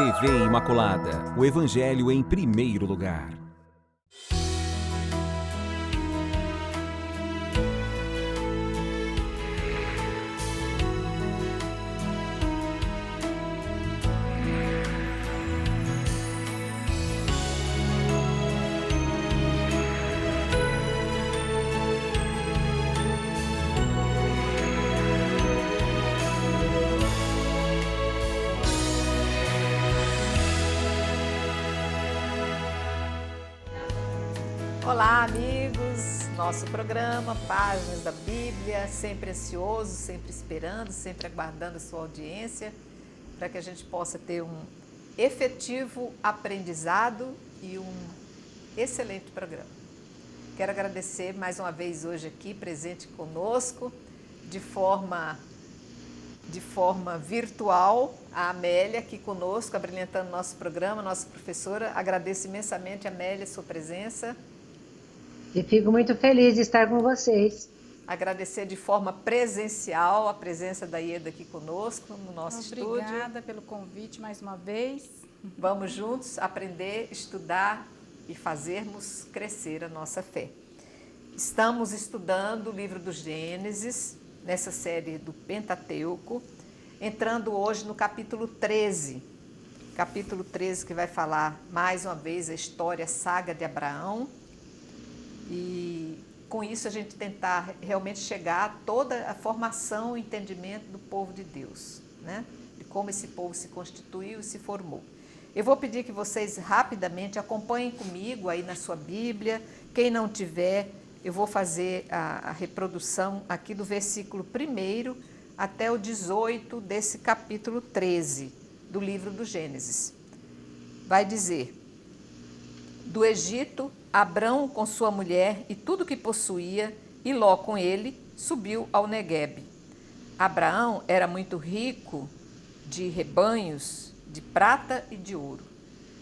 TV Imaculada, o Evangelho em primeiro lugar. Olá, amigos! Nosso programa Páginas da Bíblia, sempre ansioso, sempre esperando, sempre aguardando a sua audiência, para que a gente possa ter um efetivo aprendizado e um excelente programa. Quero agradecer mais uma vez hoje aqui, presente conosco, de forma virtual, a Amélia aqui conosco, abrilhantando nosso programa, nossa professora. Agradeço imensamente, Amélia, sua presença. E fico muito feliz de estar com vocês. Agradecer de forma presencial a presença da Ieda aqui conosco no nosso estúdio. Obrigada pelo convite mais uma vez. Vamos juntos aprender, estudar e fazermos crescer a nossa fé. Estamos estudando o livro do Gênesis, nessa série do Pentateuco, entrando hoje no capítulo 13. Capítulo 13 que vai falar mais uma vez a história, a saga de Abraão. E com isso a gente tentar realmente chegar a toda a formação e entendimento do povo de Deus, né? De como esse povo se constituiu e se formou. Eu vou pedir que vocês rapidamente acompanhem comigo aí na sua Bíblia. Quem não tiver, eu vou fazer a reprodução aqui do versículo 1 até o 18 desse capítulo 13 do livro do Gênesis. Vai dizer: do Egito, Abrão com sua mulher e tudo que possuía, e Ló com ele, subiu ao Neguebe. Abraão era muito rico de rebanhos, de prata e de ouro.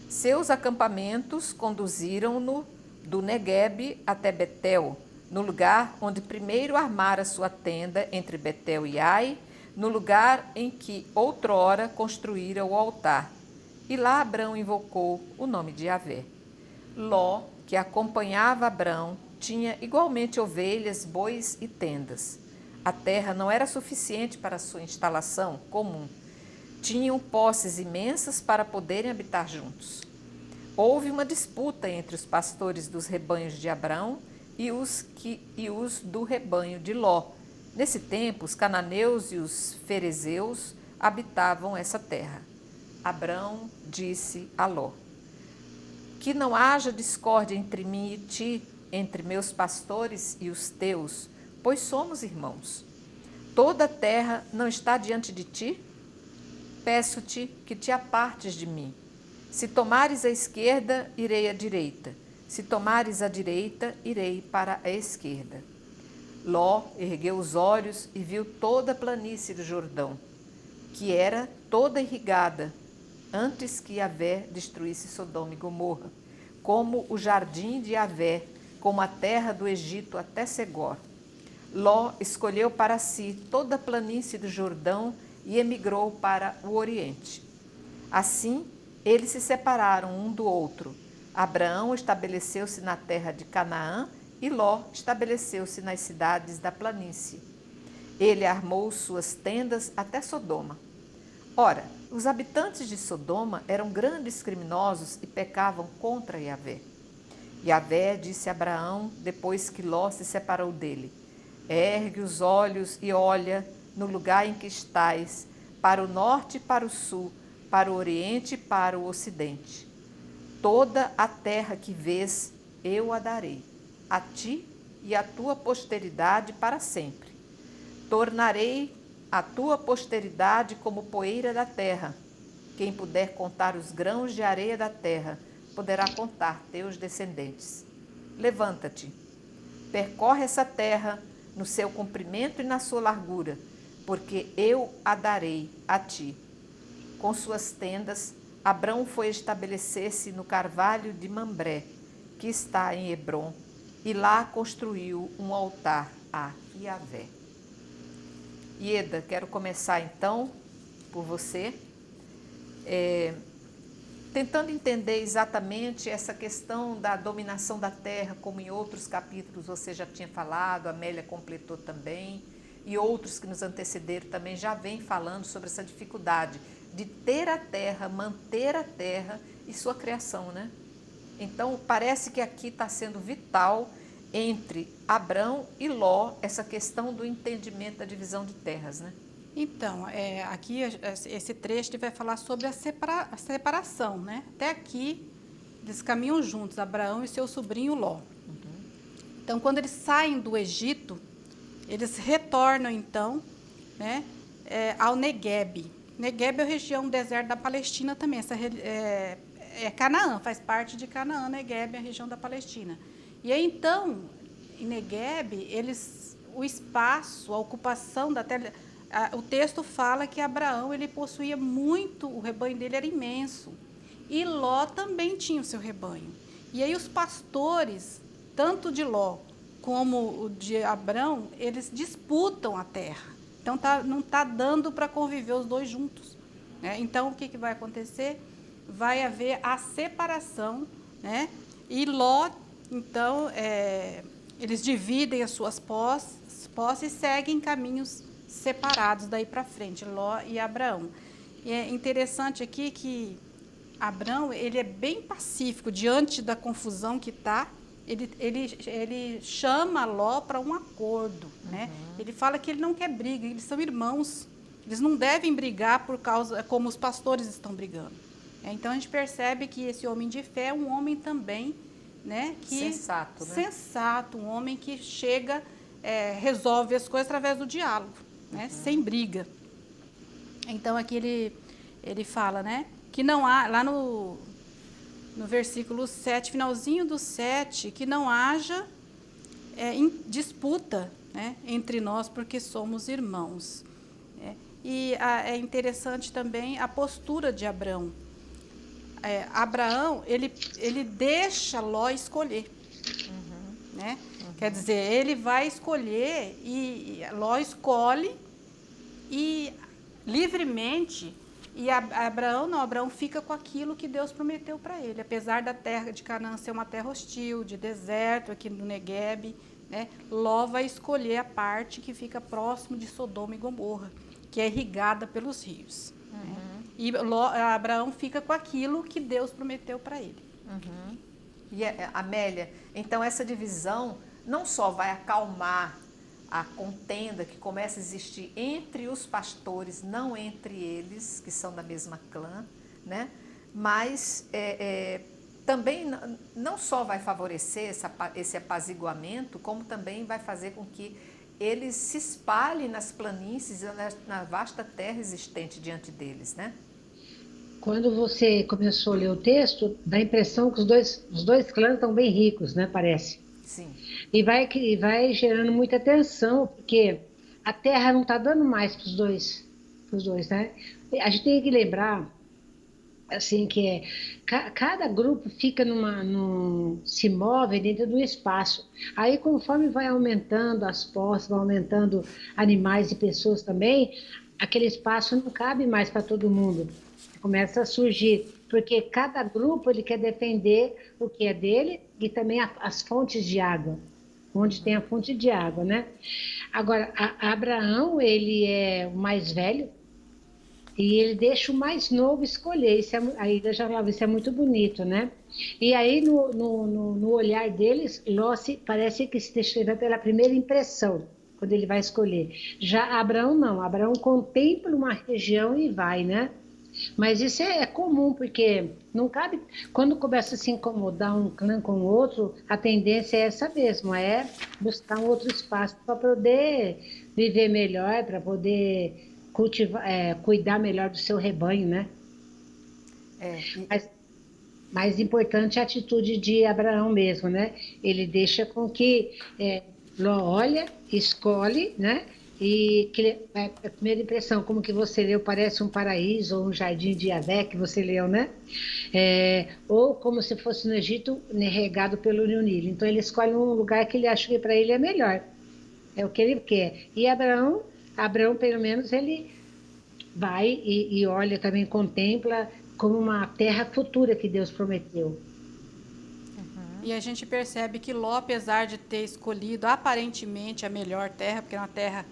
Seus acampamentos conduziram-no do Neguebe até Betel, no lugar onde primeiro armara sua tenda entre Betel e Ai, no lugar em que outrora construíra o altar. E lá Abrão invocou o nome de Yahvé. Ló, que acompanhava Abrão, tinha igualmente ovelhas, bois e tendas. A terra não era suficiente para sua instalação comum. Tinham posses imensas para poderem habitar juntos. Houve uma disputa entre os pastores dos rebanhos de Abrão e os do rebanho de Ló. Nesse tempo, os cananeus e os ferezeus habitavam essa terra. Abrão disse a Ló: que não haja discórdia entre mim e ti, entre meus pastores e os teus, pois somos irmãos. Toda a terra não está diante de ti? Peço-te que te apartes de mim. Se tomares a esquerda, irei à direita. Se tomares a direita, irei para a esquerda. Ló ergueu os olhos e viu toda a planície do Jordão, que era toda irrigada, antes que Yahvé destruísse Sodoma e Gomorra, como o jardim de Yahvé, como a terra do Egito até Segor. Ló escolheu para si toda a planície do Jordão e emigrou para o Oriente. Assim, eles se separaram um do outro. Abraão estabeleceu-se na terra de Canaã e Ló estabeleceu-se nas cidades da planície. Ele armou suas tendas até Sodoma. Ora, os habitantes de Sodoma eram grandes criminosos e pecavam contra Yahvé. Yahvé disse a Abraão, depois que Ló se separou dele: ergue os olhos e olha no lugar em que estás, para o norte e para o sul, para o oriente e para o ocidente. Toda a terra que vês, eu a darei, a ti e à tua posteridade para sempre. Tornarei a tua posteridade como poeira da terra. Quem puder contar os grãos de areia da terra, poderá contar teus descendentes. Levanta-te, percorre essa terra no seu comprimento e na sua largura, porque eu a darei a ti. Com suas tendas, Abrão foi estabelecer-se no carvalho de Mambré, que está em Hebrom, e lá construiu um altar a Yahvé. Ieda, quero começar então por você. tentando entender exatamente essa questão da dominação da terra, como em outros capítulos você já tinha falado, a Amélia completou também, e outros que nos antecederam também já vêm falando sobre essa dificuldade de ter a terra, manter a terra e sua criação, né? Então, parece que aqui está sendo vital entre Abrão e Ló essa questão do entendimento da divisão de terras, né? Então, aqui esse trecho ele vai falar sobre a separação, né? Até aqui, eles caminham juntos, Abraão e seu sobrinho Ló. Então, quando eles saem do Egito, eles retornam, então, né, ao Negueb. Negueb é a região do deserto da Palestina também. Canaã, faz parte de Canaã, Negueb é a região da Palestina. E aí, então, em Negueb, o espaço, a ocupação da terra... O texto fala que Abraão ele possuía muito, o rebanho dele era imenso. E Ló também tinha o seu rebanho. E aí os pastores, tanto de Ló como o de Abrão, eles disputam a terra. Então não está dando para conviver os dois juntos, né? Então o que vai acontecer? Vai haver a separação, né? E Ló, então, eles dividem as suas posses e seguem caminhos separados daí para frente, Ló e Abraão. E é interessante aqui que Abraão, ele é bem pacífico diante da confusão que está. Ele chama Ló para um acordo, né? Ele fala que ele não quer briga, eles são irmãos, eles não devem brigar por causa como os pastores estão brigando. Então a gente percebe que esse homem de fé é um homem também, né? Sensato, né? Sensato, um homem que chega, resolve as coisas através do diálogo, né? Sem briga. Então aqui ele fala, né? Que não há, lá no versículo 7, finalzinho do 7, que não haja disputa, né, entre nós, porque somos irmãos. E é interessante também a postura de Abraão. Abraão, ele deixa Ló escolher. Né? Quer dizer, ele vai escolher e Ló escolhe e livremente. E Abraão fica com aquilo que Deus prometeu para ele. Apesar da terra de Canaã ser uma terra hostil, de deserto, aqui no Negueb, né, Ló vai escolher a parte que fica próximo de Sodoma e Gomorra, que é irrigada pelos rios. Né? E Abraão fica com aquilo que Deus prometeu para ele. E Amélia, então essa divisão não só vai acalmar a contenda que começa a existir entre os pastores, não entre eles, que são da mesma clã, né? Mas também não só vai favorecer esse apaziguamento, como também vai fazer com que eles se espalhem nas planícies, na vasta terra existente diante deles, né? Quando você começou a ler o texto, dá a impressão que os dois clãs estão bem ricos, né? Parece. Sim. E vai gerando muita tensão, porque a terra não está dando mais para os dois, né? A gente tem que lembrar, assim, que cada grupo fica se move dentro do espaço. Aí, conforme vai aumentando as posses, vai aumentando animais e pessoas também, aquele espaço não cabe mais para todo mundo. Começa a surgir, porque cada grupo ele quer defender o que é dele e também as fontes de água, onde tem a fonte de água, né? Agora, Abraão, ele é o mais velho e ele deixa o mais novo escolher. Aí eu já falava, isso é muito bonito, né? E aí, no olhar deles, Ló parece que se deixa levar pela primeira impressão, quando ele vai escolher. Já Abraão não, Abraão contempla uma região e vai, né? Mas isso é comum, porque não cabe. Quando começa a se incomodar um clã com o outro, a tendência é essa mesmo, é buscar um outro espaço para poder viver melhor, para poder cultivar, cuidar melhor do seu rebanho, né? Mas mais importante é a atitude de Abraão mesmo, né? Ele deixa com que Ló olha, escolhe, né? E a primeira impressão, como que você leu, parece um paraíso ou um jardim de Adé, que você leu, né? Ou como se fosse no Egito, regado pelo Rio Nilo. Então ele escolhe um lugar que ele acha que para ele é melhor, é o que ele quer. E Abraão pelo menos, ele vai e olha, também contempla como uma terra futura que Deus prometeu. E a gente percebe que Ló, apesar de ter escolhido aparentemente a melhor terra, porque é uma terra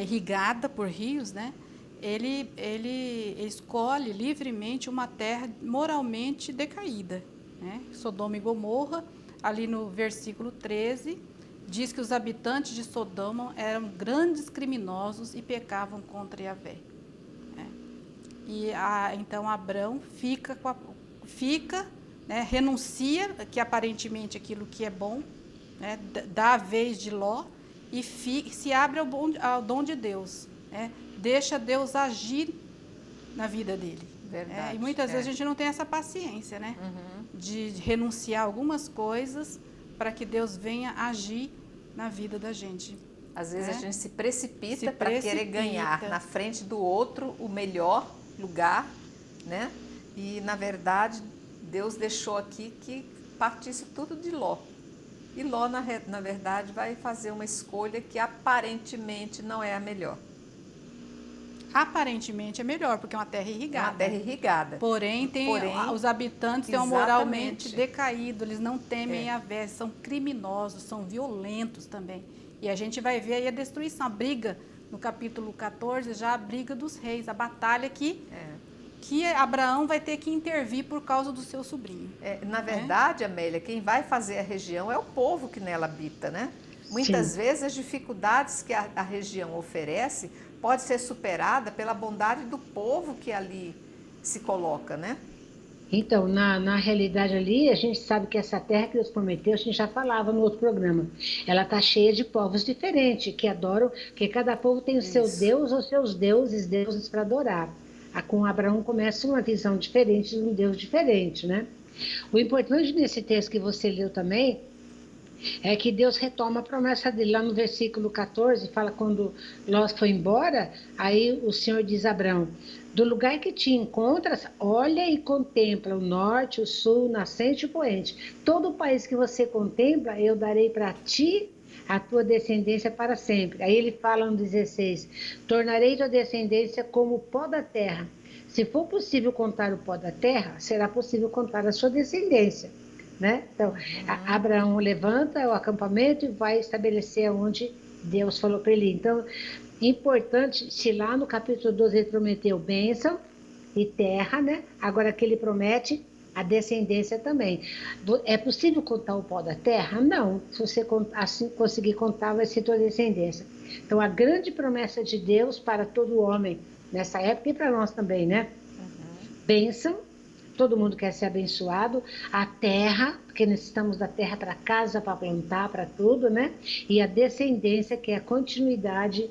irrigada por rios, né? Ele escolhe livremente uma terra moralmente decaída, né? Sodoma e Gomorra, ali no versículo 13, diz que os habitantes de Sodoma eram grandes criminosos e pecavam contra Yahvé. Né? Então Abrão fica, né, renuncia, que aparentemente aquilo que é bom, né, dá a vez de Ló e se abre ao dom de Deus, né, deixa Deus agir na vida dele. Verdade, e muitas vezes a gente não tem essa paciência, né, de renunciar algumas coisas para que Deus venha agir na vida da gente. Às vezes a gente se precipita para querer ganhar na frente do outro o melhor lugar, né? E na verdade Deus deixou aqui que partisse tudo de Ló. E Ló, na verdade, vai fazer uma escolha que aparentemente não é a melhor. Aparentemente é melhor, porque é uma terra irrigada. É uma terra irrigada. Porém, os habitantes são moralmente decaídos, eles não temem Yahvé, são criminosos, são violentos também. E a gente vai ver aí a destruição, a briga, no capítulo 14, já a briga dos reis, a batalha que Abraão vai ter que intervir por causa do seu sobrinho. Na verdade, Amélia, quem vai fazer a região é o povo que nela habita, né? Muitas vezes as dificuldades que a região oferece pode ser superada pela bondade do povo que ali se coloca, né? Então, na realidade ali, a gente sabe que essa terra que Deus prometeu, a gente já falava no outro programa, ela está cheia de povos diferentes, que adoram, que cada povo tem o seu Deus ou seus deuses para adorar. Com Abraão começa uma visão diferente de um Deus diferente, né? O importante nesse texto que você leu também é que Deus retoma a promessa dele. Lá no versículo 14, fala quando Ló foi embora, aí o Senhor diz a Abraão, do lugar que te encontras, olha e contempla o norte, o sul, o nascente e o poente. Todo o país que você contempla, eu darei para ti, a tua descendência para sempre. Aí ele fala no 16, tornarei tua descendência como o pó da terra. Se for possível contar o pó da terra, será possível contar a sua descendência. Né? Então, Abraão levanta o acampamento e vai estabelecer onde Deus falou para ele. Então, importante, se lá no capítulo 12 ele prometeu bênção e terra, né? Agora que ele promete a descendência também. É possível contar o pó da terra? Não. Se você assim conseguir contar, vai ser tua descendência. Então, a grande promessa de Deus para todo homem, nessa época e para nós também, né? Bênção. Todo mundo quer ser abençoado, a terra, porque necessitamos da terra para casa, para plantar, para tudo, né? E a descendência, que é a continuidade,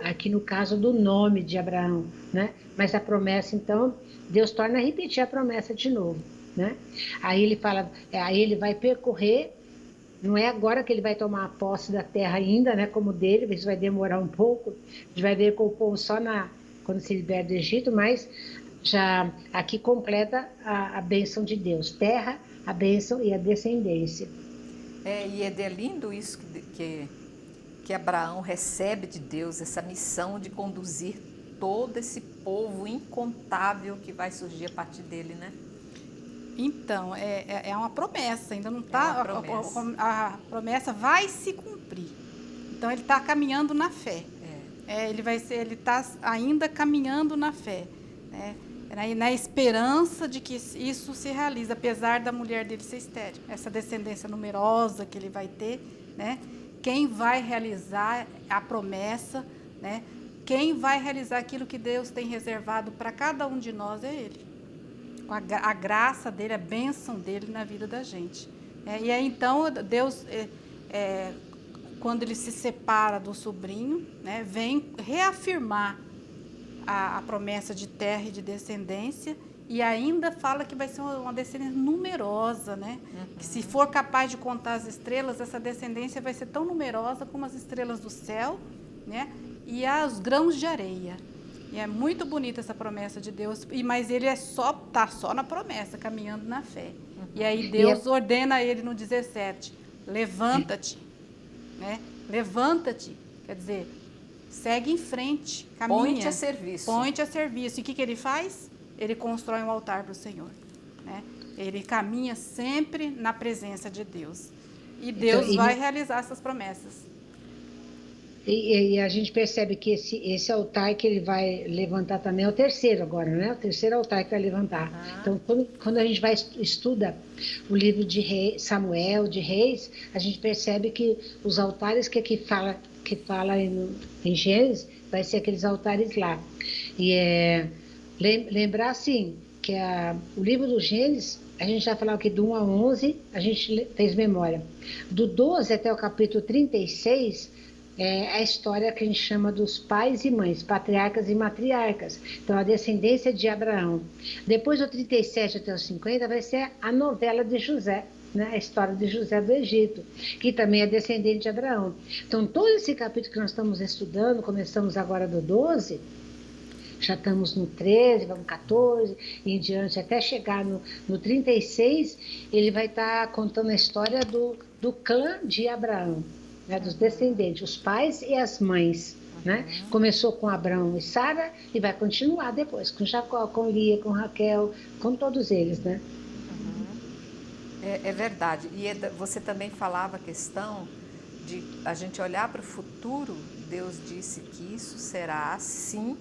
aqui no caso do nome de Abraão, né? Mas a promessa, então, Deus torna a repetir a promessa de novo, né? Aí ele fala, aí ele vai percorrer, não é agora que ele vai tomar a posse da terra ainda, né? Como dele, isso vai demorar um pouco, a gente vai ver com o povo só quando se liberta do Egito, mas já aqui completa a bênção de Deus, terra, a bênção e a descendência. E é lindo isso que Abraão recebe de Deus, essa missão de conduzir todo esse povo incontável que vai surgir a partir dele, né? Então, é uma promessa, ainda não está, a promessa vai se cumprir. Então, ele está caminhando na fé. Ele está ainda caminhando na fé, né? Na esperança de que isso se realize, apesar da mulher dele ser estéril. Essa descendência numerosa que ele vai ter, né? Quem vai realizar a promessa, né? Quem vai realizar aquilo que Deus tem reservado para cada um de nós é Ele. Com a graça dele, a bênção dele na vida da gente. E aí, então, Deus, quando ele se separa do sobrinho, né? Vem reafirmar a promessa de terra e de descendência, e ainda fala que vai ser uma descendência numerosa, né? Que se for capaz de contar as estrelas, essa descendência vai ser tão numerosa como as estrelas do céu, né? E os grãos de areia. E é muito bonita essa promessa de Deus, mas ele tá só na promessa, caminhando na fé. E aí Deus ordena a ele no 17, levanta-te, né? Levanta-te, quer dizer, segue em frente, caminha. Põe-te a serviço. Põe-te a serviço. E o que ele faz? ele constrói um altar para o Senhor, né? Ele caminha sempre na presença de Deus. E Deus vai realizar essas promessas. E a gente percebe que esse altar que ele vai levantar também é o terceiro agora, né? O terceiro altar que vai levantar. Então, quando a gente estuda o livro de Samuel, de Reis, a gente percebe que os altares que fala em Gênesis, vai ser aqueles altares lá. E lembrar, assim, que o livro do Gênesis, a gente já falou aqui do 1 a 11, a gente fez memória. Do 12 até o capítulo 36, é a história que a gente chama dos pais e mães, patriarcas e matriarcas. Então, a descendência de Abraão. Depois do 37 até o 50, vai ser a novela de José, né? A história de José do Egito, que também é descendente de Abraão. Então, todo esse capítulo que nós estamos estudando, começamos agora do 12, já estamos no 13, vamos 14, e em diante, até chegar no 36, ele vai estar contando a história do clã de Abraão, né, dos descendentes, os pais e as mães. Né? Começou com Abraão e Sara e vai continuar depois, com Jacó, com Lia, com Raquel, com todos eles. Né? É verdade. E você também falava a questão de a gente olhar para o futuro. Deus disse que isso será assim,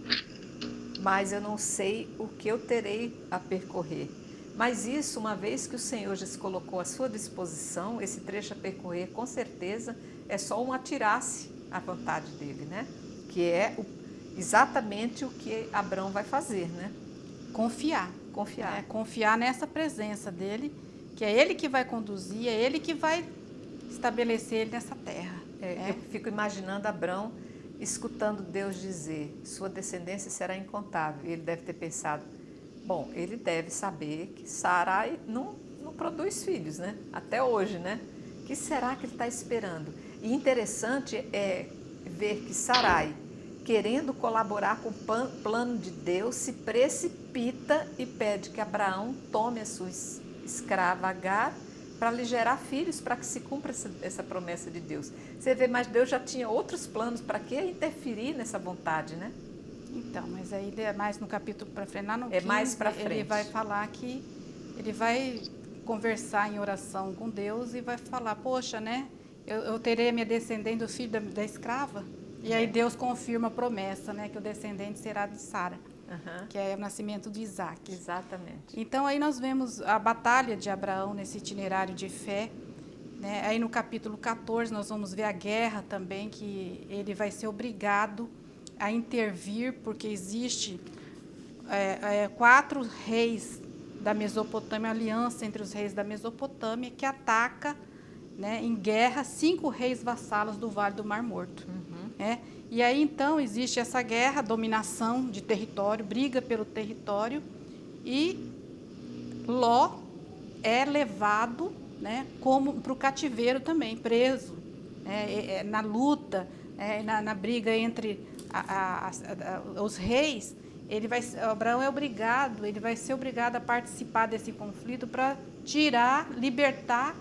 mas eu não sei o que eu terei a percorrer. Mas isso, uma vez que o Senhor já se colocou à sua disposição, esse trecho a percorrer, com certeza, é só um atirar-se à vontade dele, né? Que é exatamente o que Abraão vai fazer, né? Confiar. Confiar nessa presença dele, que é ele que vai conduzir, é ele que vai estabelecer ele nessa terra. Eu fico imaginando Abraão escutando Deus dizer, sua descendência será incontável. E ele deve ter pensado, bom, ele deve saber que Sarai não produz filhos, né? Até hoje, né? O que será que ele está esperando? E interessante é ver que Sarai, querendo colaborar com o plano de Deus, se precipita e pede que Abraão tome a sua escrava Agar para lhe gerar filhos, para que se cumpra essa promessa de Deus. Você vê, mas Deus já tinha outros planos, para que interferir nessa vontade, né? Então, mas aí mais no capítulo para frente, lá no 15, mais para frente. Ele vai falar que ele vai conversar em oração com Deus e vai falar, poxa, né? Eu terei a minha descendente do filho da escrava. E aí Deus confirma a promessa, né? Que o descendente será de Sara, que é o nascimento de Isaac. Exatamente. Então aí nós vemos a batalha de Abraão nesse itinerário de fé. Né? Aí no capítulo 14 nós vamos ver a guerra também, que ele vai ser obrigado a intervir, porque existe 4 reis da Mesopotâmia, aliança entre os reis da Mesopotâmia, que ataca, né, em guerra 5 reis vassalos do Vale do Mar Morto. Né? E aí então existe essa guerra, dominação de território, briga pelo território, e Ló é levado, né, como para o cativeiro também, preso, na luta, na briga entre os reis. Abraão ele vai ser obrigado a participar desse conflito para libertar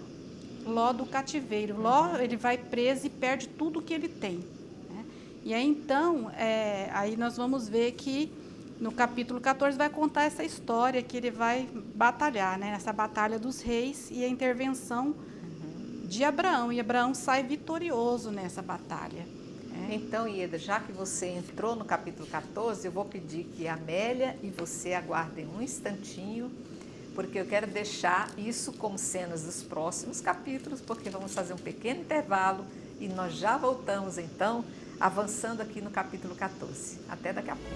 Ló do cativeiro. Ló, ele vai preso e perde tudo que ele tem. Né? E aí, então, aí nós vamos ver que no capítulo 14 vai contar essa história que ele vai batalhar, né? Essa batalha dos reis e a intervenção de Abraão. E Abraão sai vitorioso nessa batalha. Então, Ieda, já que você entrou no capítulo 14, eu vou pedir que a Amélia e você aguardem um instantinho, porque eu quero deixar isso como cenas dos próximos capítulos, porque vamos fazer um pequeno intervalo e nós já voltamos, então, avançando aqui no capítulo 14. Até daqui a pouco.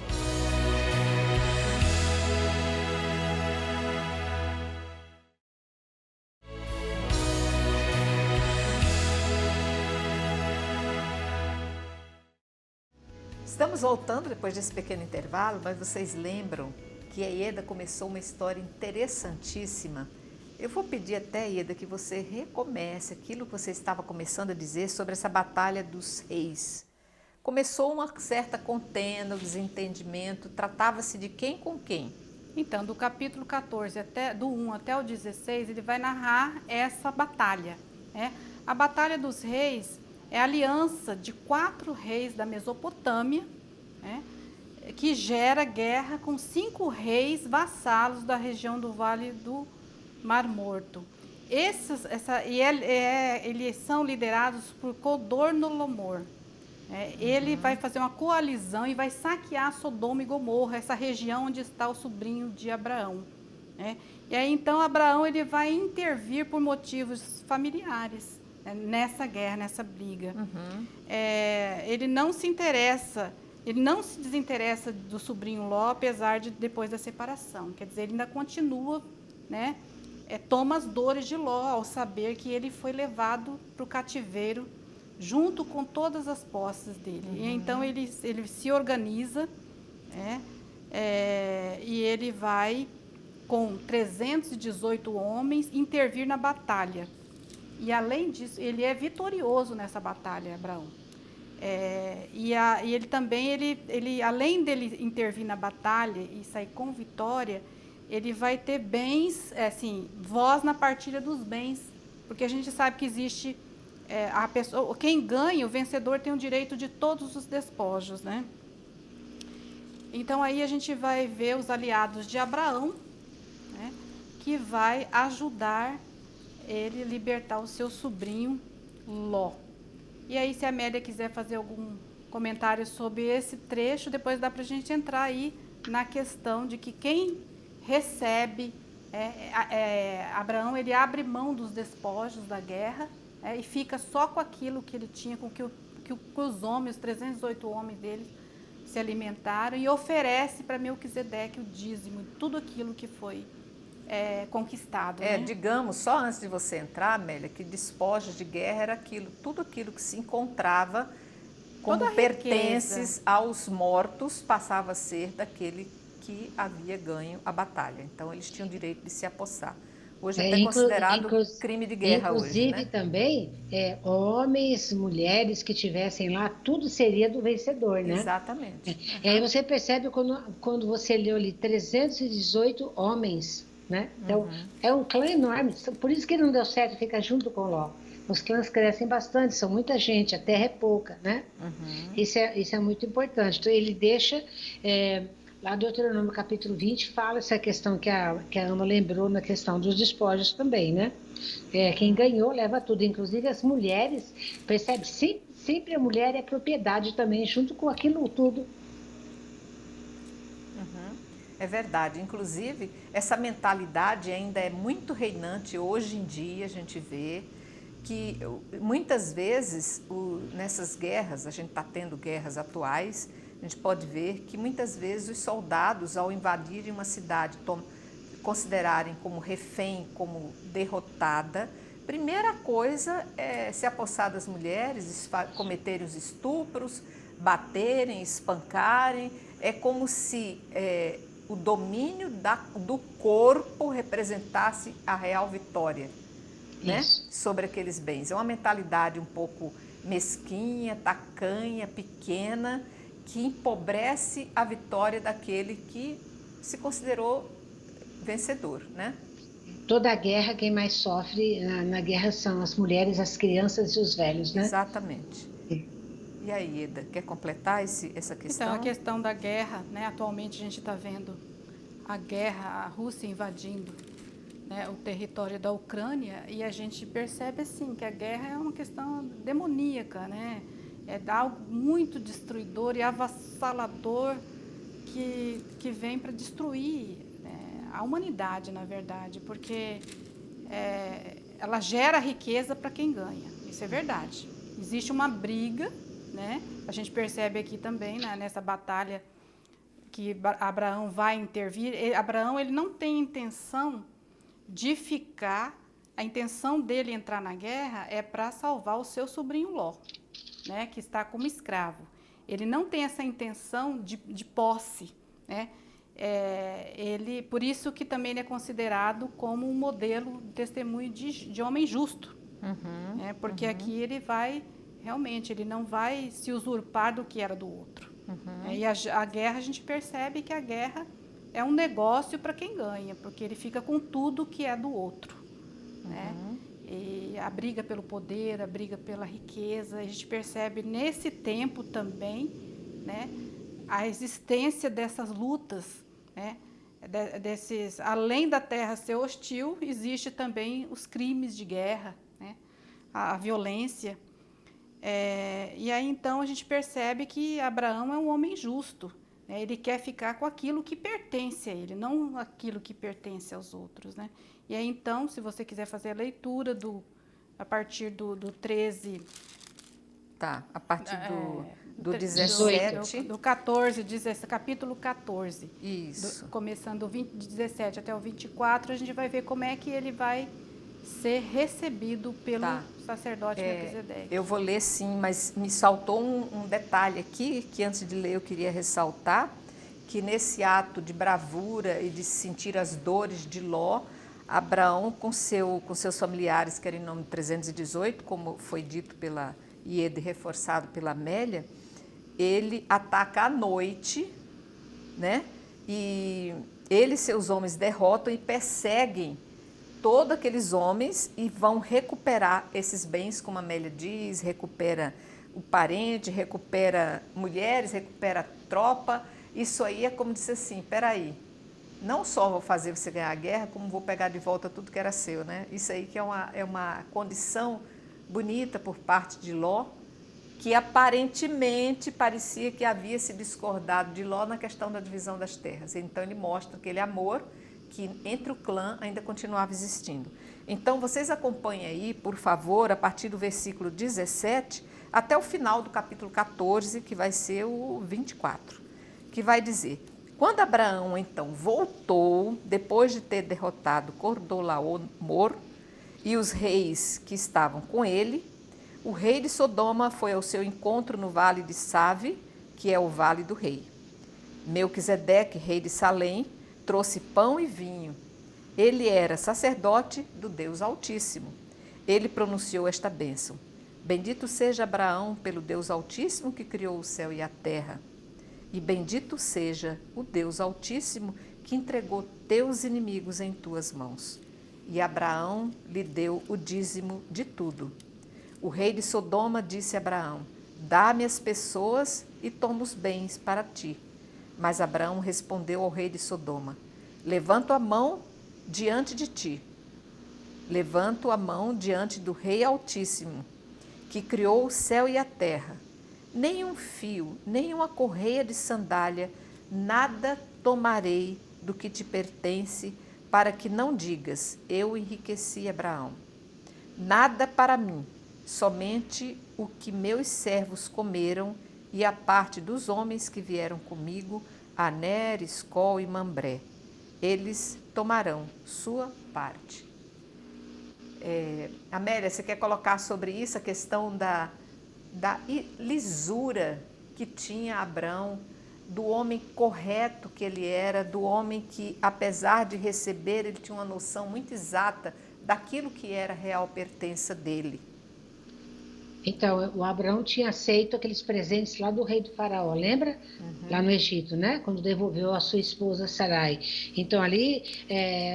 Estamos voltando depois desse pequeno intervalo, mas vocês lembram que a Ieda começou uma história interessantíssima. Eu vou pedir até, Ieda, que você recomece aquilo que você estava começando a dizer sobre essa batalha dos reis. Começou uma certa contenda, um desentendimento, tratava-se de quem com quem? Então, do capítulo 14, do 1 até o 16, ele vai narrar essa batalha. Né? A batalha dos reis é a aliança de 4 reis da Mesopotâmia, né? que gera guerra com 5 reis vassalos da região do Vale do Mar Morto. Eles são liderados por Codornolomor. Ele vai fazer uma coalizão e vai saquear Sodoma e Gomorra, essa região onde está o sobrinho de Abraão. E aí então Abraão ele vai intervir por motivos familiares, nessa guerra, nessa briga. Ele não se desinteressa do sobrinho Ló, apesar de depois da separação. Quer dizer, ele ainda continua, né? Toma as dores de Ló ao saber que ele foi levado para o cativeiro junto com todas as posses dele. E então ele se organiza, e ele vai, com 318 homens, intervir na batalha. E além disso, ele é vitorioso nessa batalha, Abraão. E ele também, além dele intervir na batalha e sair com vitória, ele vai ter bens, voz na partilha dos bens, porque a gente sabe que existe a pessoa, quem ganha, o vencedor tem o direito de todos os despojos, né? Então aí a gente vai ver os aliados de Abraão, né, que vai ajudar ele a libertar o seu sobrinho Ló. E aí, se a Amélia quiser fazer algum comentário sobre esse trecho, depois dá para a gente entrar aí na questão de que quem recebe, Abraão, ele abre mão dos despojos da guerra, e fica só com aquilo que ele tinha, com que os homens, os 318 homens dele, se alimentaram, e oferece para Melquisedeque o dízimo, tudo aquilo que foi conquistado. Né? Digamos, só antes de você entrar, Amélia, que despojos de guerra era tudo aquilo que se encontrava como pertences aos mortos, passava a ser daquele que havia ganho a batalha. Então, eles tinham o direito de se apossar. Hoje é até considerado crime de guerra hoje, né? Inclusive também, homens, mulheres que tivessem lá, tudo seria do vencedor, né? Exatamente. E aí você percebe quando você leu ali 318 homens, né? Então, é um clã enorme, por isso que não deu certo ficar junto com Ló. Os clãs crescem bastante, são muita gente, a terra é pouca, né? Isso é muito importante. Então, ele deixa... Lá do Deuteronômio capítulo 20 fala essa questão que a Ana lembrou na questão dos despojos também, né? Quem ganhou leva tudo, inclusive as mulheres, percebe? Sempre a mulher é propriedade também, junto com aquilo tudo. É verdade, inclusive essa mentalidade ainda é muito reinante hoje em dia, a gente vê que muitas vezes nessas guerras, a gente está tendo guerras atuais, a gente pode ver que muitas vezes os soldados, ao invadirem uma cidade, considerarem como refém, como derrotada, primeira coisa é se apossar das mulheres, cometerem os estupros, baterem, espancarem. É como se o domínio do corpo representasse a real vitória, né, sobre aqueles bens. É uma mentalidade um pouco mesquinha, tacanha, pequena, que empobrece a vitória daquele que se considerou vencedor, né? Toda a guerra, quem mais sofre na guerra são as mulheres, as crianças e os velhos, né? Exatamente. E aí, Eda, quer completar essa questão? Então, a questão da guerra, né? Atualmente a gente está vendo a guerra, a Rússia invadindo, né, o território da Ucrânia, e a gente percebe assim que a guerra é uma questão demoníaca, né? É algo muito destruidor e avassalador que vem para destruir a humanidade, na verdade, porque ela gera riqueza para quem ganha, isso é verdade. Existe uma briga, né? A gente percebe aqui também, né, nessa batalha que Abraão vai intervir. Abraão, ele não tem intenção de ficar, a intenção dele entrar na guerra é para salvar o seu sobrinho Ló, né, que está como escravo. Ele não tem essa intenção de posse, né? Por isso que também ele é considerado como um modelo de testemunho de homem justo, né? Porque aqui ele vai, realmente, ele não vai se usurpar do que era do outro. E a guerra, a gente percebe que a guerra é um negócio para quem ganha, porque ele fica com tudo que é do outro, né? E a briga pelo poder, a briga pela riqueza, a gente percebe nesse tempo também, né, a existência dessas lutas, né? Além da terra ser hostil, existe também os crimes de guerra, né? A violência. E aí então a gente percebe que Abraão é um homem justo, né? Ele quer ficar com aquilo que pertence a ele, não aquilo que pertence aos outros, né? E aí então, se você quiser fazer a leitura a partir do 13... Tá, a partir do 17. Do 14, capítulo 14. Isso. Começando do 17 até o 24, a gente vai ver como é que ele vai ser recebido pelo sacerdote Melquisedeque. Eu vou ler sim, mas me saltou um detalhe aqui, que antes de ler eu queria ressaltar, que nesse ato de bravura e de sentir as dores de Ló, Abraão com seus familiares, que era em nome 318, como foi dito pela Ieda e reforçado pela Amélia, ele ataca à noite, né? E ele e seus homens derrotam e perseguem todos aqueles homens e vão recuperar esses bens, como a Amélia diz, recupera o parente, recupera mulheres, recupera tropa. Isso aí é como dizer assim, peraí, não só vou fazer você ganhar a guerra, como vou pegar de volta tudo que era seu, né? Isso aí que é uma condição bonita por parte de Ló, que aparentemente parecia que havia se discordado de Ló na questão da divisão das terras. Então ele mostra aquele amor que entre o clã ainda continuava existindo. Então vocês acompanhem aí, por favor, a partir do versículo 17 até o final do capítulo 14, que vai ser o 24, que vai dizer: quando Abraão então voltou, depois de ter derrotado Cordolaomor e os reis que estavam com ele, o rei de Sodoma foi ao seu encontro no vale de Save, que é o vale do rei. Melquisedeque, rei de Salém, trouxe pão e vinho. Ele era sacerdote do Deus Altíssimo. Ele pronunciou esta bênção: bendito seja Abraão pelo Deus Altíssimo que criou o céu e a terra. E bendito seja o Deus Altíssimo que entregou teus inimigos em tuas mãos. E Abraão lhe deu o dízimo de tudo. O rei de Sodoma disse a Abraão: dá-me as pessoas e toma os bens para ti. Mas Abraão respondeu ao rei de Sodoma: levanto a mão diante de ti. Levanto a mão diante do Rei Altíssimo, que criou o céu e a terra. Nem um fio, nem uma correia de sandália, nada tomarei do que te pertence, para que não digas: eu enriqueci Abraão. Nada para mim, somente o que meus servos comeram e a parte dos homens que vieram comigo, Aner, Escol e Mambré. Eles tomarão sua parte. Amélia, você quer colocar sobre isso a questão da lisura que tinha Abraão, do homem correto que ele era, do homem que, apesar de receber, ele tinha uma noção muito exata daquilo que era real pertença dele? Então, o Abraão tinha aceito aqueles presentes lá do rei do faraó, lembra? Lá no Egito, né? Quando devolveu a sua esposa Sarai. Então, ali,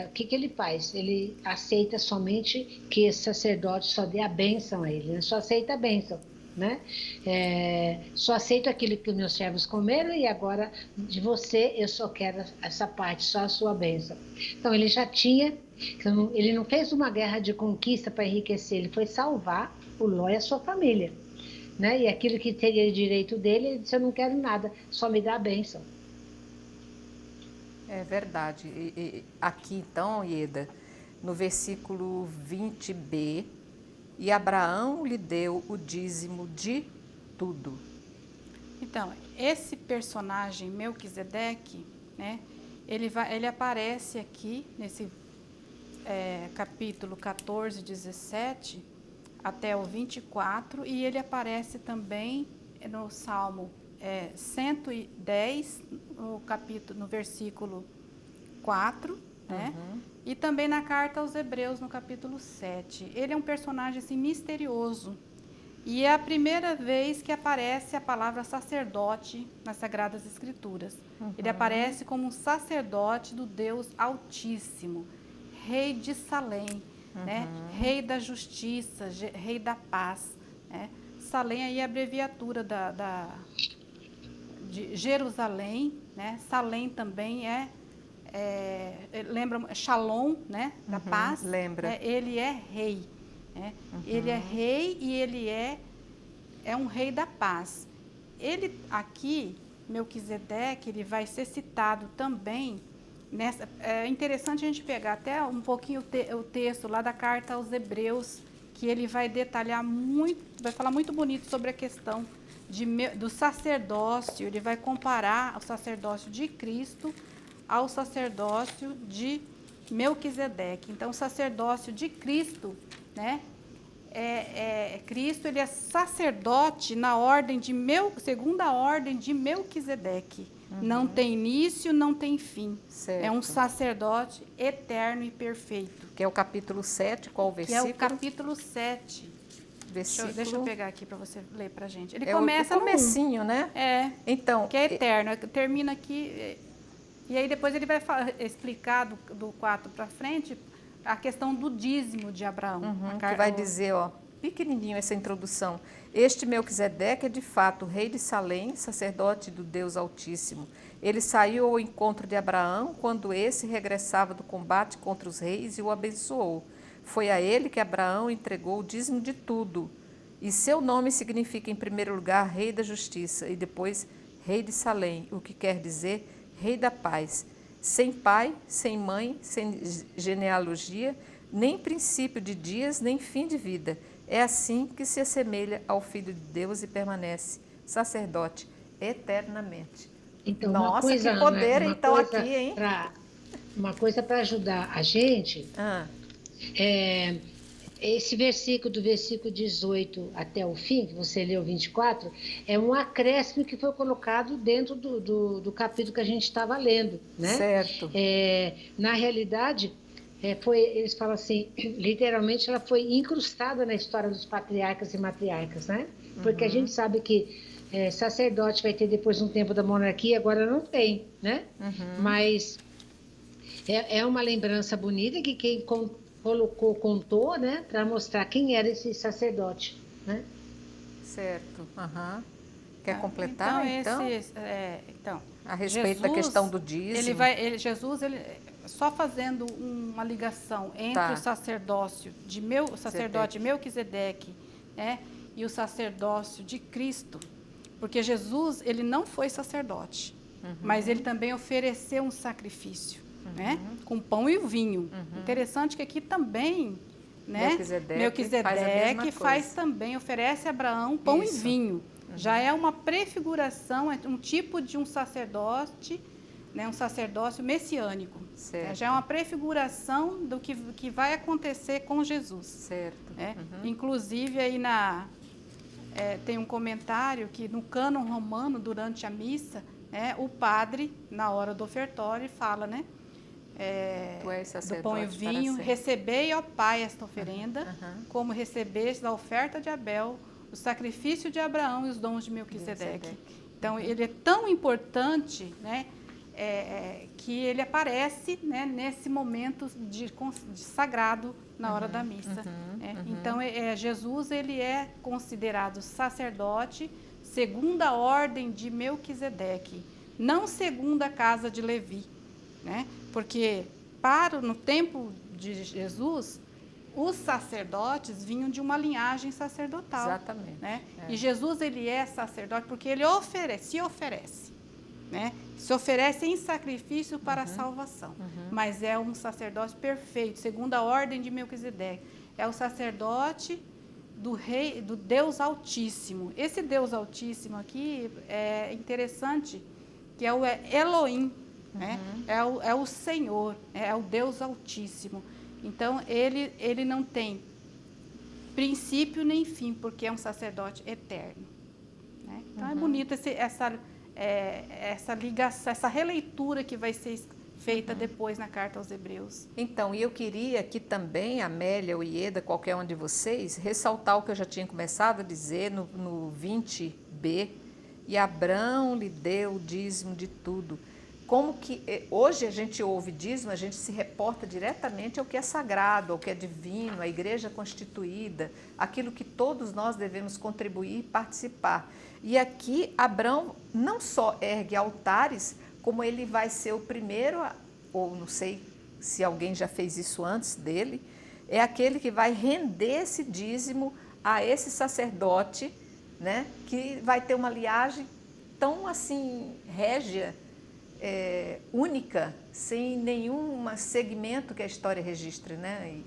o que ele faz? Ele aceita somente que esse sacerdote só dê a bênção a ele, né? Só aceita a bênção, né? Só aceito aquilo que meus servos comeram e agora de você eu só quero essa parte, só a sua bênção. Então, ele já tinha... Então, ele não fez uma guerra de conquista para enriquecer, ele foi salvar o Ló e a sua família, né? E aquilo que teria direito dele, ele disse: eu não quero nada, só me dá a bênção. É verdade. E aqui então, Ieda, no versículo 20b, e Abraão lhe deu o dízimo de tudo. Então, esse personagem Melquisedeque, né? Ele aparece aqui nesse capítulo 14, 17 até o 24, e ele aparece também no Salmo 110, no versículo 4, né? E também na carta aos Hebreus, no capítulo 7. Ele é um personagem assim, misterioso, e é a primeira vez que aparece a palavra sacerdote nas Sagradas Escrituras. Ele aparece como um sacerdote do Deus Altíssimo, rei de Salém, né? Rei da justiça, rei da paz, né? Salém aí é a abreviatura de Jerusalém, né? Salém também lembra Shalom, né? Da paz. Lembra. Né? Ele é rei. Né? Ele é rei e ele é um rei da paz. Ele aqui, Melquisedeque, ele vai ser citado também nessa. É interessante a gente pegar até um pouquinho o texto lá da carta aos Hebreus, que ele vai detalhar muito, vai falar muito bonito sobre a questão do sacerdócio. Ele vai comparar o sacerdócio de Cristo ao sacerdócio de Melquisedeque. Então, o sacerdócio de Cristo, né? Cristo, ele é sacerdote na ordem segunda ordem de Melquisedeque. Não tem início, não tem fim. Certo. É um sacerdote eterno e perfeito. Que é o capítulo 7, qual o versículo? Que é o capítulo 7. Versículo... Deixa eu pegar aqui para você ler para a gente. Ele é começa o comecinho, né? Então, que é eterno. Termina aqui, e aí depois ele vai explicar do 4 para frente a questão do dízimo de Abraão. Que vai dizer, ó, pequenininho essa introdução. Este Melquisedeque é de fato rei de Salém, sacerdote do Deus Altíssimo. Ele saiu ao encontro de Abraão quando esse regressava do combate contra os reis e o abençoou. Foi a ele que Abraão entregou o dízimo de tudo. E seu nome significa, em primeiro lugar, rei da justiça e depois rei de Salém, o que quer dizer rei da paz. Sem pai, sem mãe, sem genealogia, nem princípio de dias, nem fim de vida. É assim que se assemelha ao Filho de Deus e permanece sacerdote eternamente. Então, nossa, coisa, que poder né? então aqui, hein? Uma coisa para ajudar a gente, esse versículo, do versículo 18 até o fim, que você leu 24, é um acréscimo que foi colocado dentro do capítulo que a gente estava lendo, né? Certo. Na realidade, eles falam assim, literalmente ela foi incrustada na história dos patriarcas e matriarcas, né? Porque a gente sabe que sacerdote vai ter depois um tempo da monarquia, agora não tem, né? Mas é uma lembrança bonita que quem contou, né, para mostrar quem era esse sacerdote, né? Certo. Quer completar, então? A respeito da questão do dízimo. Jesus, só fazendo uma ligação entre o sacerdócio o sacerdote Melquisedeque, né, e o sacerdócio de Cristo, porque Jesus, ele não foi sacerdote, mas ele também ofereceu um sacrifício, né, com pão e vinho. Interessante que aqui também, né, Melquisedeque faz também, oferece a Abraão pão e vinho. Já é uma prefiguração, é um tipo de um sacerdote, né, um sacerdócio messiânico. Já é uma prefiguração do que vai acontecer com Jesus. Certo. Inclusive, aí tem um comentário que no cânon romano, durante a missa, o padre, na hora do ofertório, fala, né? Tu és sacerdote do pão e vinho, recebei, ó Pai, esta oferenda, como recebeste da oferta de Abel, o sacrifício de Abraão e os dons de Melquisedeque. Então, ele é tão importante, né, que ele aparece, né, nesse momento de sagrado na hora da missa. Então, Jesus, ele é considerado sacerdote segundo a ordem de Melquisedeque, não segundo a casa de Levi, né? Porque no tempo de Jesus, os sacerdotes vinham de uma linhagem sacerdotal. Exatamente. Né? E Jesus, ele é sacerdote porque ele se oferece. Né? Se oferece em sacrifício para a salvação. Mas é um sacerdote perfeito, segundo a ordem de Melquisedeque. É o sacerdote do Deus Altíssimo. Esse Deus Altíssimo aqui é interessante, que é o Elohim, né? É o Senhor, é o Deus Altíssimo. Então, ele não tem princípio nem fim, porque é um sacerdote eterno. Né? Então, é bonita essa ligação, essa releitura que vai ser feita depois na carta aos Hebreus. Então, e eu queria que também, Amélia ou Ieda, qualquer um de vocês, ressaltar o que eu já tinha começado a dizer no 20b, e Abraão lhe deu o dízimo de tudo. como que hoje a gente ouve dízimo, a gente se reporta diretamente ao que é sagrado, ao que é divino, à igreja constituída, aquilo que todos nós devemos contribuir e participar. E aqui Abrão não só ergue altares, como ele vai ser o primeiro, ou não sei se alguém já fez isso antes dele, é aquele que vai render esse dízimo a esse sacerdote, né, que vai ter uma linhagem tão assim régia, única, sem nenhum segmento que a história registre, né?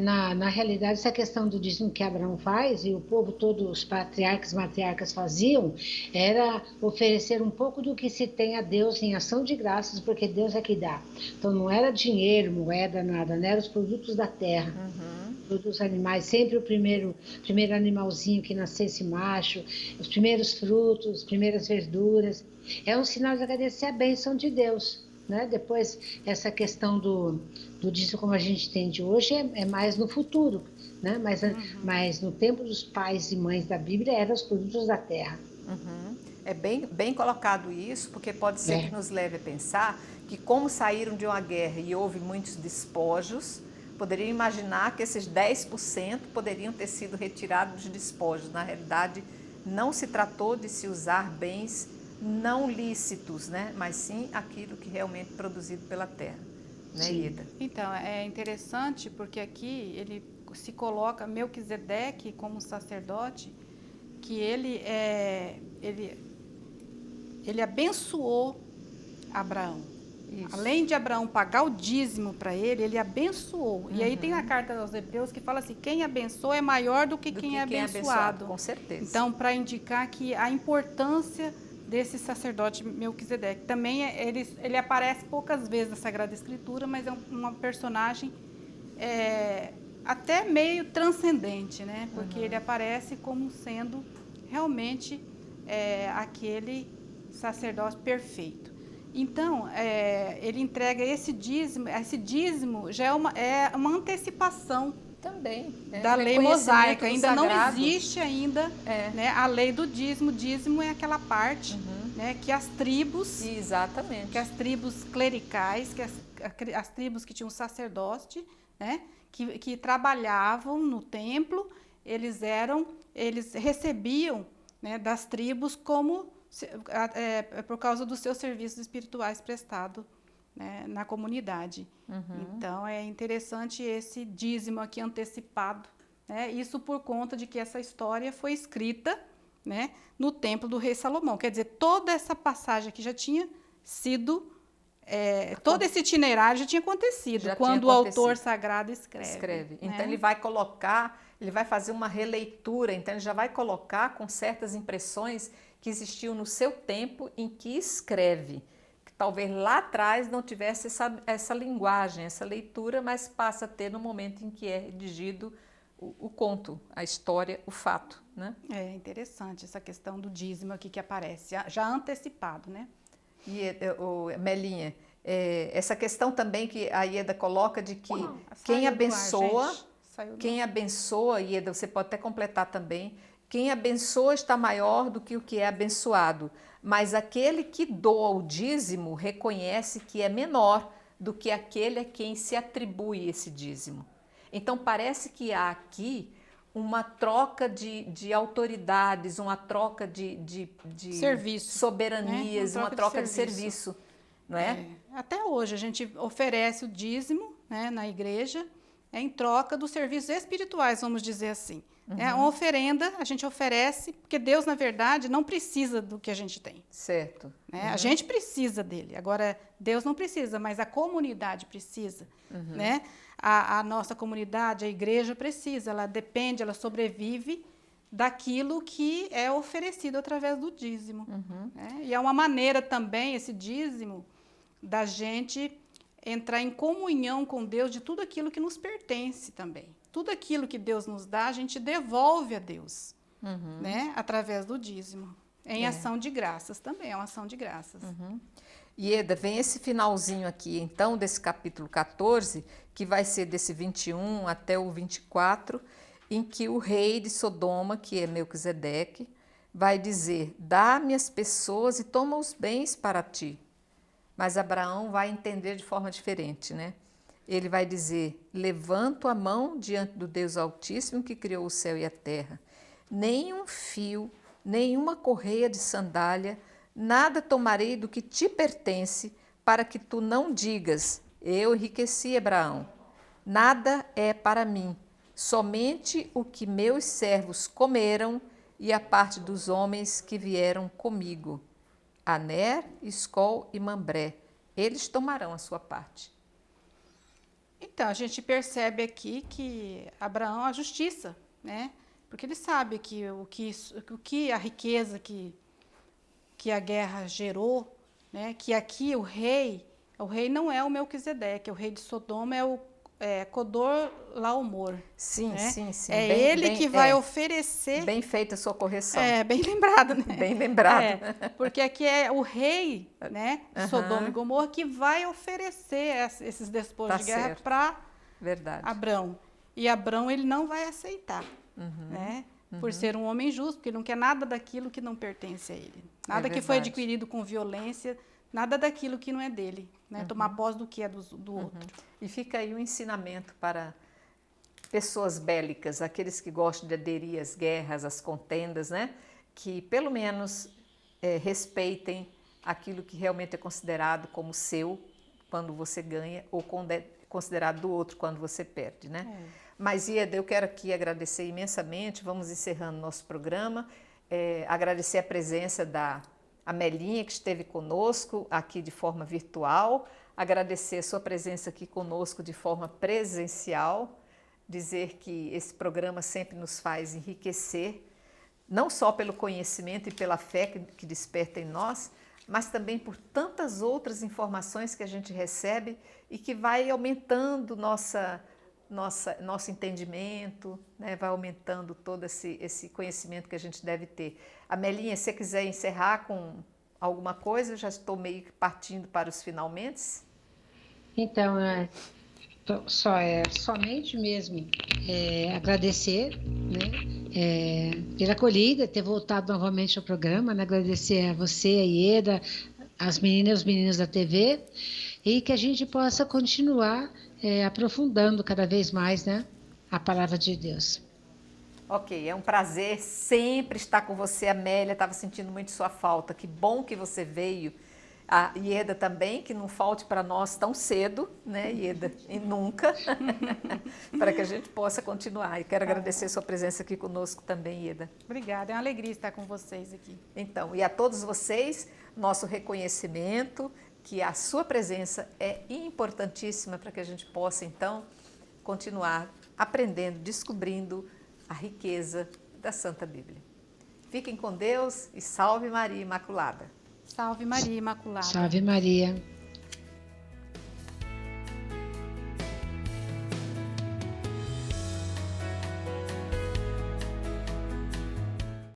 Na realidade, essa questão do dízimo que Abraão faz, e o povo, todos os patriarcas e matriarcas faziam, era oferecer um pouco do que se tem a Deus em ação de graças, porque Deus é que dá. Então, não era dinheiro, moeda, nada, né? Eram os produtos da terra. Produtos animais, sempre o primeiro animalzinho que nascesse macho, os primeiros frutos, as primeiras verduras. É um sinal de agradecer a bênção de Deus, né? Depois, essa questão do dízimo, como a gente entende hoje, é mais no futuro, né? Mas no tempo dos pais e mães da Bíblia, eram os produtos da terra. É bem colocado isso, porque pode ser que nos leve a pensar que, como saíram de uma guerra e houve muitos despojos, poderiam imaginar que esses 10% poderiam ter sido retirados dos despojos. Na realidade, não se tratou de se usar bens não lícitos, né? Mas sim aquilo que realmente é produzido pela terra. Né, Ieda? Então, é interessante porque aqui ele se coloca Melquisedeque como sacerdote, que ele abençoou Abraão. Isso. Além de Abraão pagar o dízimo para ele, ele abençoou. E aí tem a carta aos Hebreus que fala assim, quem abençoa é maior do que quem é abençoado. Com certeza. Então, para indicar que a importância desse sacerdote Melquisedeque. Também ele aparece poucas vezes na Sagrada Escritura, mas é uma personagem até meio transcendente, né? Porque ele aparece como sendo realmente aquele sacerdote perfeito. Então, ele entrega esse dízimo já é uma antecipação também da lei mosaica. Ainda não existe ainda né, a lei do dízimo. O dízimo é aquela parte né, que as tribos, exatamente, que as tribos clericais, que as tribos que tinham sacerdote, né, que trabalhavam no templo, eles recebiam né, das tribos como por causa dos seus serviços espirituais prestados né, na comunidade. Então, é interessante esse dízimo aqui antecipado, né? Isso por conta de que essa história foi escrita né, no templo do rei Salomão. Quer dizer, toda essa passagem aqui já tinha sido, todo esse itinerário já tinha acontecido, quando o autor sagrado escreve. Então, né? ele vai fazer uma releitura, então ele já vai colocar com certas impressões que existiam no seu tempo em que escreve. Talvez lá atrás não tivesse essa linguagem, essa leitura, mas passa a ter no momento em que é redigido o conto, a história, o fato. Né? É interessante essa questão do dízimo aqui que aparece, já antecipado. Né? E, Melinha, essa questão também que a Ieda coloca de que quem abençoa, Ieda, você pode até completar também, quem abençoa está maior do que o que é abençoado, mas aquele que doa o dízimo reconhece que é menor do que aquele a quem se atribui esse dízimo. Então, parece que há aqui uma troca de autoridades, uma troca de serviço, soberanias, né? uma troca de serviço. Não é? Até hoje, a gente oferece o dízimo né, na igreja em troca dos serviços espirituais, vamos dizer assim. Uma oferenda, a gente oferece, porque Deus, na verdade, não precisa do que a gente tem. Certo. Né? A gente precisa dele. Agora, Deus não precisa, mas a comunidade precisa. Né? A nossa comunidade, a igreja precisa, ela depende, ela sobrevive daquilo que é oferecido através do dízimo. Né? E é uma maneira também, esse dízimo, da gente entrar em comunhão com Deus de tudo aquilo que nos pertence também. Tudo aquilo que Deus nos dá, a gente devolve a Deus, né? Através do dízimo. Em ação de graças também, é uma ação de graças. Ieda, vem esse finalzinho aqui, então, desse capítulo 14, que vai ser desse 21 até o 24, em que o rei de Sodoma, que é Melquisedeque, vai dizer, dá-me as pessoas e toma os bens para ti. Mas Abraão vai entender de forma diferente, né? Ele vai dizer: levanto a mão diante do Deus Altíssimo que criou o céu e a terra. Nenhum fio, nenhuma correia de sandália, nada tomarei do que te pertence, para que tu não digas: eu enriqueci Abraão. Nada é para mim, somente o que meus servos comeram e a parte dos homens que vieram comigo. Aner, Escol e Mambré, eles tomarão a sua parte. Então, a gente percebe aqui que Abraão a justiça, né? Porque ele sabe que o que a riqueza que a guerra gerou, né? Que aqui o rei não é o Melquisedeque, o rei de Sodoma é o Codor Laomor. Sim, né? sim, sim. É Bem, ele bem, que vai oferecer. Bem feita a sua correção. Bem lembrado, né? Bem lembrado. Porque aqui é o rei, né, de Sodoma e Gomorra que vai oferecer esses despojos de guerra para Abrão. E Abrão ele não vai aceitar, né? Por ser um homem justo, porque ele não quer nada daquilo que não pertence a ele. Nada que foi adquirido com violência, nada daquilo que não é dele, né? Tomar posse do que é do outro. E fica aí um ensinamento para pessoas bélicas, aqueles que gostam de aderir às guerras, às contendas, né? Que pelo menos respeitem aquilo que realmente é considerado como seu quando você ganha ou considerado do outro quando você perde, né? Mas, Ieda, eu quero aqui agradecer imensamente, vamos encerrando nosso programa, agradecer a presença da Amelinha, que esteve conosco aqui de forma virtual, agradecer a sua presença aqui conosco de forma presencial, dizer que esse programa sempre nos faz enriquecer, não só pelo conhecimento e pela fé que desperta em nós, mas também por tantas outras informações que a gente recebe e que vai aumentando nosso entendimento, né? Vai aumentando todo esse conhecimento que a gente deve ter. Amelinha, se você quiser encerrar com alguma coisa, eu já estou meio que partindo para os finalmente. Então, somente mesmo agradecer, né, pela acolhida, ter voltado novamente ao programa, né, agradecer a você, a Ieda, as meninas e os meninos da TV, e que a gente possa continuar aprofundando cada vez mais, né, a palavra de Deus. Ok, é um prazer sempre estar com você, Amélia, estava sentindo muito sua falta, que bom que você veio. A Ieda também, que não falte para nós tão cedo, né, Ieda? E nunca, para que a gente possa continuar. E quero agradecer a sua presença aqui conosco também, Ieda. Obrigada, é uma alegria estar com vocês aqui. Então, e a todos vocês, nosso reconhecimento, que a sua presença é importantíssima para que a gente possa, então, continuar aprendendo, descobrindo a riqueza da Santa Bíblia. Fiquem com Deus e salve Maria Imaculada. Salve Maria Imaculada. Salve Maria.